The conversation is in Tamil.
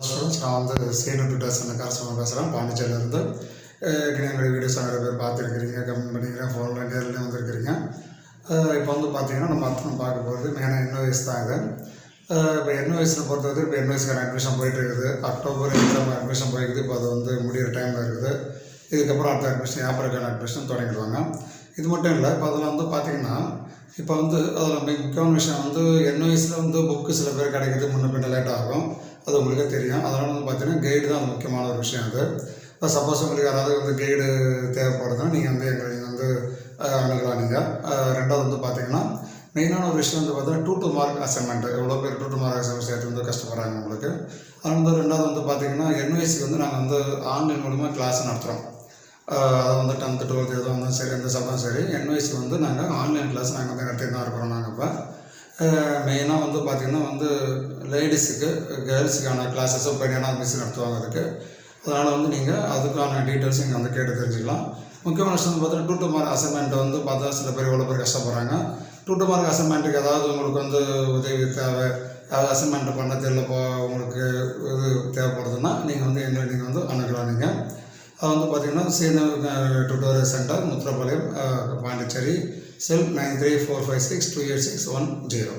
ஸ்டூடெண்ட்ஸ் நான் வந்து சீனியர் ட்விட்டர்ஸ் அந்த கரஸ்பாண்ட் பேசுகிறேன் பாண்டிச்சேரியிலேருந்து. எங்களுடைய வீடியோஸ் நிறைய பேர் பார்த்துருக்கிறீங்க, கமெண்ட் பண்ணிக்கிறேன், ஃபோனில் நேரில் வந்துருக்கிறீங்க. இப்போ வந்து பார்த்தீங்கன்னா நம்ம அர்த்தம் பார்க்க போகிறது மெயினாக என்ஓஎஸ் தான் இது. இப்போ என்ஓஎஸில் பொறுத்தவரை இப்போ என்ஓஎஸ்க்கான அட்மிஷன் போயிட்டு இருக்குது. அக்டோபர் எக்ஸாம் அட்மிஷன் போயிருக்குது. இப்போ அது வந்து முடிகிற டைமில் இருக்குது. இதுக்கப்புறம் அடுத்த அட்மிஷன் ஏப்ரலுக்கான அட்மிஷன் தொடங்கிடுவாங்க. இது மட்டும் இல்லை, இப்போ அதில் வந்து பார்த்திங்கன்னா இப்போ வந்து அதில் முக்கியமான விஷயம் வந்து என்ஓஎஸில் வந்து புக்கு சில பேர் கிடைக்கிறது முன்ன பின்ன லேட் ஆகும். அது உங்களுக்கே தெரியும். அதனால் வந்து பார்த்தீங்கன்னா கைடு தான் அது முக்கியமான ஒரு விஷயம். அது இப்போ சப்போஸ் உங்களுக்கு யாராவது வந்து கைடு தேவைப்படுதுன்னா நீங்கள் வந்து எங்களுக்கு வந்து அணுகலாம். நீங்கள் ரெண்டாவது வந்து பார்த்தீங்கன்னா மெயினான ஒரு விஷயம் வந்து பார்த்தீங்கன்னா 2 to மார்க் அசைன்மெண்ட். எவ்வளோ பேர் 2 to மார்க் அசைன்மெண்ட் சேர்த்து வந்து கஷ்டப்படுறாங்க உங்களுக்கு. அது வந்து ரெண்டாவது வந்து பார்த்தீங்கன்னா என்ஓஎஸ்சிக்கு வந்து நாங்கள் வந்து ஆன்லைன் மூலமாக கிளாஸ் நடத்துகிறோம். அதை வந்து 10th 12th எதுவும் இருந்தாலும் சரி, எந்த சம்பளம் சரி, என்ஓஎஸ்சி வந்து நாங்கள் ஆன்லைன் கிளாஸ் நாங்கள் வந்து நடத்திட்டு தான் இருக்கிறோம். நாங்கள் இப்போ மெயினாக வந்து பார்த்திங்கன்னா வந்து லேடிஸுக்கு கேர்ள்ஸுக்கான கிளாஸஸும் பெரியான மிஸ் நடத்துவாங்க அதுக்கு. அதனால் வந்து நீங்கள் அதுக்கான டீட்டெயில்ஸ் நீங்கள் வந்து கேட்டு தெரிஞ்சுக்கலாம். முக்கியமான விஷயம் வந்து பார்த்தீங்கன்னா 2 to மார்க் அசைன்மெண்ட் வந்து பார்த்தா சில பேர் எவ்வளோ பேர் கஷ்டப்படுறாங்க. 2 to மார்க் அசைன்மெண்ட்டுக்கு ஏதாவது உங்களுக்கு வந்து உதவி தேவை, ஏதாவது அசைன்மெண்ட் பண்ண தெரியலப்போ உங்களுக்கு இது தேவைப்படுதுன்னா நீங்கள் வந்து எங்களை நீங்கள் வந்து அணுகலாம். நீங்கள் அது வந்து பார்த்திங்கன்னா senior tutorial centre, Muthirapalayam, Pondicherry, செல் 9345628610.